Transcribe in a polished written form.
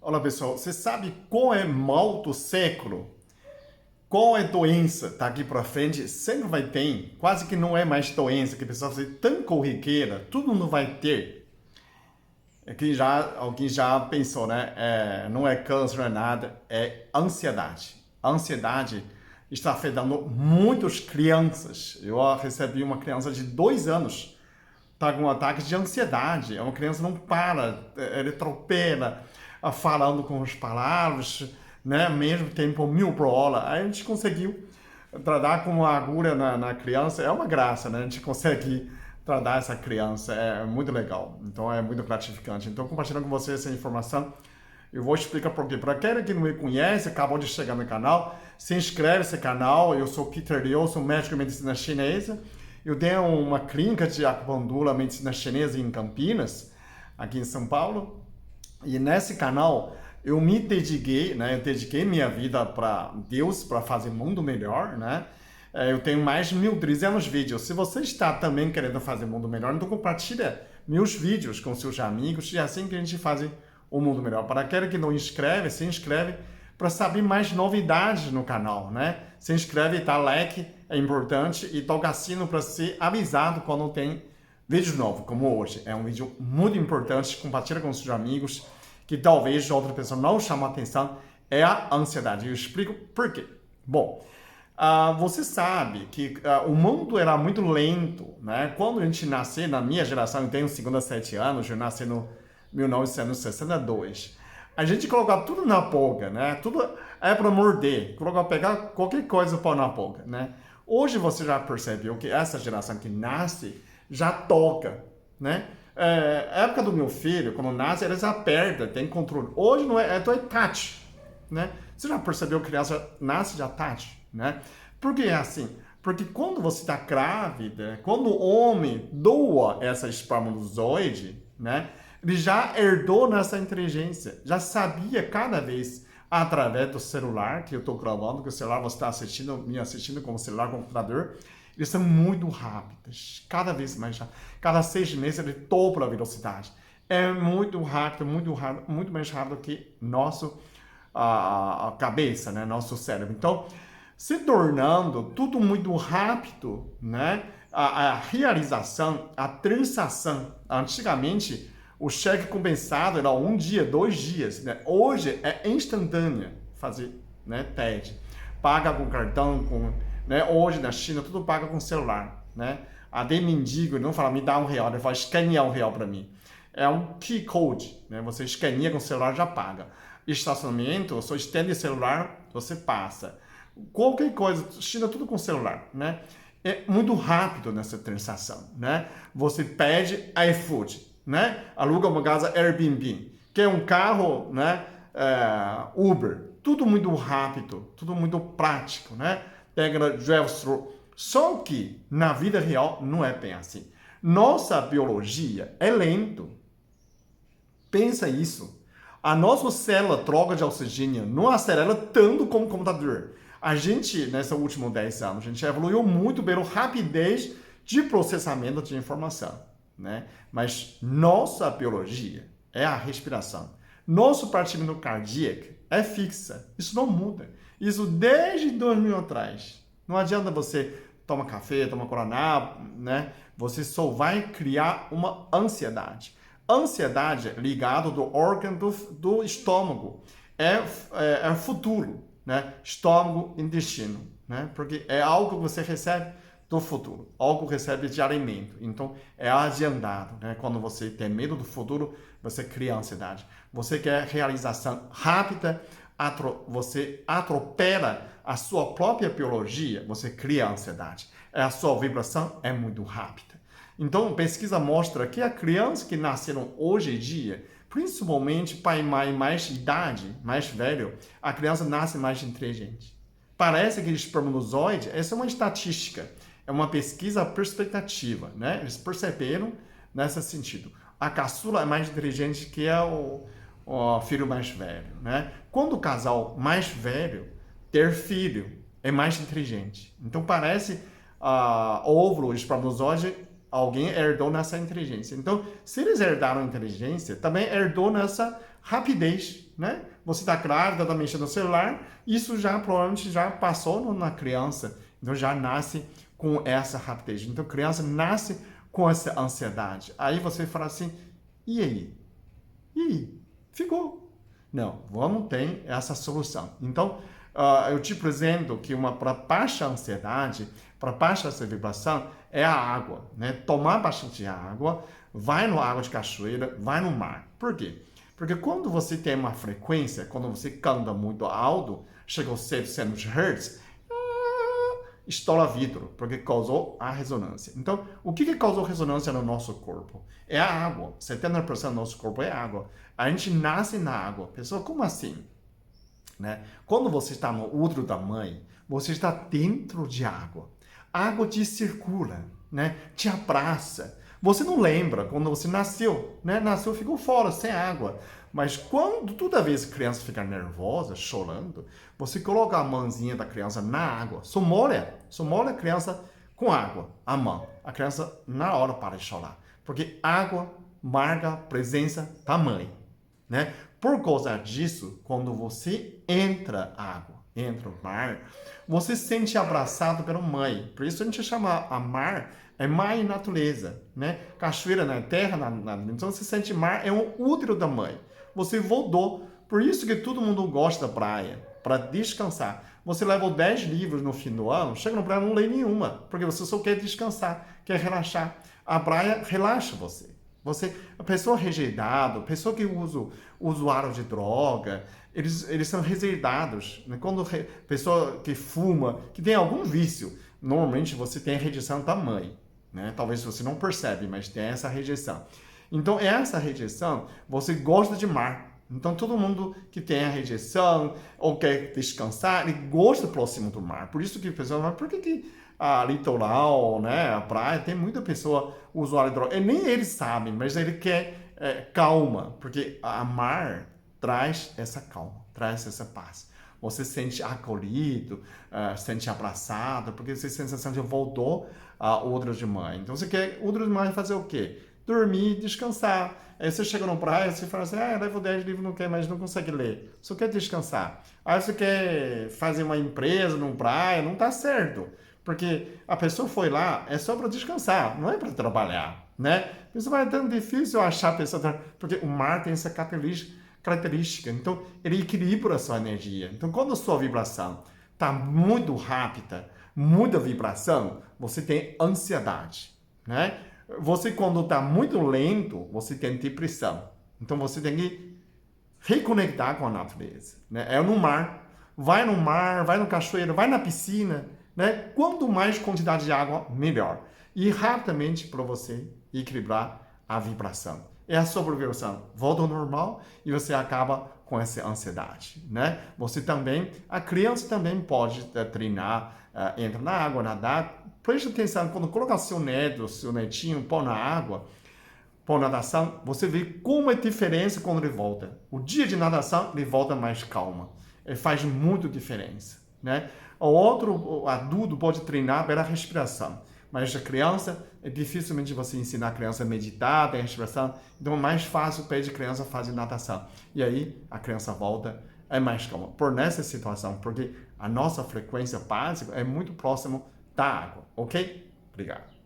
Olá pessoal, você sabe qual é mal do século? Qual é doença daqui para frente? Sempre vai ter, quase que não é mais doença, que a pessoa faz tão corriqueira, todo mundo vai ter. Alguém já pensou, né? Não é câncer, não é nada, é ansiedade. A ansiedade está afetando muitas crianças. Eu recebi uma criança de 2 anos, está com um ataque de ansiedade. É uma criança que não para, ele atropela, falando com as palavras, né? Mesmo tempo 1000 por hora. Aí a gente conseguiu tratar com uma agulha na criança. É uma graça, né? A gente consegue tratar essa criança. É muito legal. Então é muito gratificante. Então, compartilhando com vocês essa informação, eu vou explicar por quê. Para aquele que não me conhece, acabou de chegar no canal, se inscreve nesse canal. Eu sou Peter Liu, sou médico de medicina chinesa. Eu tenho uma clínica de acupuntura, medicina chinesa em Campinas, aqui em São Paulo. E nesse canal eu me dediquei, né? Eu dediquei minha vida para Deus, para fazer o mundo melhor, né? Eu tenho mais de 1.300 vídeos. Se você está também querendo fazer o mundo melhor, então compartilha meus vídeos com seus amigos e é assim que a gente faz o mundo melhor. Para aquele que não inscreve, se inscreve para saber mais novidades no canal, né? Se inscreve e dá like, é importante, e toca sino para ser avisado quando tem vídeo novo, como hoje. É um vídeo muito importante, compartilha com seus amigos, que talvez outra pessoa não chame a atenção, é a ansiedade. Eu explico por quê. Bom, você sabe que o mundo era muito lento, né? Quando a gente nasceu, na minha geração, eu tenho 57 anos, eu nasci no 1962. A gente colocava tudo na boca, né? Tudo é para morder, pegar qualquer coisa para na boca, né? Hoje você já percebeu que essa geração que nasce já toca, né? A época do meu filho, quando nasce, eles apertam, tem controle. Hoje não é, é touch, né? Você já percebeu que a criança nasce já touch, né? Por que é assim? Porque quando você está grávida, quando o homem doa essa espermatozoide, né? Ele já herdou nessa inteligência, já sabia cada vez através do celular que eu estou gravando, que o celular você está assistindo, me assistindo como celular, computador, eles são muito rápidos, cada vez mais rápido. Cada 6 meses ele dobra a velocidade. É muito rápido, muito mais rápido que a cabeça, né? Nosso cérebro. Então, se tornando tudo muito rápido, né? A realização, a transação. Antigamente, o cheque compensado era 1 dia, 2 dias, né? Hoje é instantânea fazer, né? TED. Paga com cartão, né? Hoje na China tudo paga com celular, né? Até mendigo, ele não fala me dá R$1, ele fala escanear R$1 para mim. É um key code, né? Você escaneia com o celular já paga. Estacionamento, você estende o celular, você passa. Qualquer coisa, China tudo com celular, né? É muito rápido nessa transação, né? Você pede iFood, né? Aluga uma casa Airbnb, quer um carro, né? Uber, tudo muito rápido, tudo muito prático, né? Pega drive-thru. Só que na vida real não é bem assim. Nossa biologia é lento. Pensa isso. A nossa célula troca de oxigênio não acelera tanto como o computador. A gente, nesses últimos 10 anos, a gente evoluiu muito pela rapidez de processamento de informação, né? Mas nossa biologia é a respiração. Nosso batimento cardíaco é fixa. Isso não muda. Isso desde 2000 atrás. Não adianta você tomar café, tomar guaraná, né? Você só vai criar uma ansiedade. Ansiedade ligado do órgão do estômago. É futuro, né? Estômago, intestino, né? Porque é algo que você recebe do futuro, algo que recebe de alimento. Então, é adiantado, né? Quando você tem medo do futuro, você cria ansiedade. Você quer realização rápida, você atropela a sua própria biologia, você cria ansiedade. A sua vibração é muito rápida. Então, pesquisa mostra que a criança que nasceram hoje em dia, principalmente pai e mãe mais idade, mais velho, a criança nasce mais inteligente. Parece que o espermatozoide, essa é uma estatística, é uma pesquisa perspectiva, né? Eles perceberam nesse sentido. A caçula é mais inteligente que o filho mais velho, né? Quando o casal mais velho ter filho, é mais inteligente. Então parece óvulo, espermatozoide, alguém herdou nessa inteligência. Então, se eles herdaram a inteligência, também herdou nessa rapidez, né? Você está grávida, está mexendo no celular, isso já provavelmente já passou na criança, então já nasce com essa rapidez. Então a criança nasce com essa ansiedade. Aí você fala assim, e aí? E aí? Ficou. Não, vamos ter essa solução. Então, eu te apresento que para baixa ansiedade, para baixa essa vibração, é a água, né? Tomar bastante água, vai no água de cachoeira, vai no mar. Por quê? Porque quando você tem uma frequência, quando você canta muito alto, chega aos 700 Hz, estoura vidro, porque causou a ressonância. Então, o que causou ressonância no nosso corpo? É a água. 70% do nosso corpo é água. A gente nasce na água. Pessoal, como assim? Né? Quando você está no útero da mãe, você está dentro de água. A água te circula, né? Te abraça. Você não lembra quando você nasceu, né? Nasceu, ficou fora, sem água. Mas toda vez que a criança fica nervosa, chorando, você coloca a mãozinha da criança na água, só molha a criança com água, a mão. A criança na hora para de chorar. Porque água marca a presença da mãe, né? Por causa disso, quando você entra água, entra o mar, você se sente abraçado pela mãe. Por isso a gente chama a mar, é mãe e natureza, né? Cachoeira na terra, então você sente mar, é um útero da mãe. Você voltou. Por isso que todo mundo gosta da praia, para descansar. Você levou 10 livros no fim do ano, chega na praia e não lê nenhuma, porque você só quer descansar, quer relaxar. A praia relaxa você. A pessoa rejeitado, pessoa que usa usuário de droga, eles são rejeitados. Né? Quando pessoa que fuma, que tem algum vício, normalmente você tem a rejeição da mãe. Né? Talvez você não percebe, mas tem essa rejeição. Então, essa rejeição, você gosta de mar. Então, todo mundo que tem a rejeição ou quer descansar, ele gosta próximo do mar. Por isso que a pessoa fala, por que a litoral, né, a praia, tem muita pessoa usuária de droga. E nem eles sabem, mas ele quer calma, porque a mar traz essa calma, traz essa paz. Você se sente acolhido, se sente abraçado, porque você tem a sensação de voltou a outra de mãe. Então, você quer outra de mãe fazer o quê? Dormir, descansar. Aí você chega na praia, você fala assim, levo 10 livros, não quer, mas não consegue ler. Só quer descansar. Aí você quer fazer uma empresa numa praia, não está certo. Porque a pessoa foi lá, é só para descansar, não é para trabalhar, né? Isso vai tão difícil achar a pessoa, porque o mar tem essa característica. Então, ele equilibra a sua energia. Então, quando a sua vibração está muito rápida, muita vibração, você tem ansiedade, né? Você, quando está muito lento, você tem depressão. Então, você tem que reconectar com a natureza. Né? É no mar. Vai no mar, vai no cachoeiro, vai na piscina. Né? Quanto mais quantidade de água, melhor. E rapidamente para você equilibrar a vibração. E a sua vibração volta ao normal e você acaba com essa ansiedade. Né? Você também, a criança também pode treinar, entra na água, nadar. Preste atenção, quando colocar seu neto, seu netinho, pôr na água, pôr natação, você vê como é a diferença quando ele volta. O dia de natação, ele volta mais calma. Ele faz muita diferença. Né? O outro adulto pode treinar pela respiração. Mas a criança, é dificilmente você ensinar a criança a meditar, ter respiração. Então é mais fácil pedir a criança fazer natação. E aí a criança volta, é mais calma. Por nessa situação, porque a nossa frequência básica é muito próximo da água. Ok? Obrigado.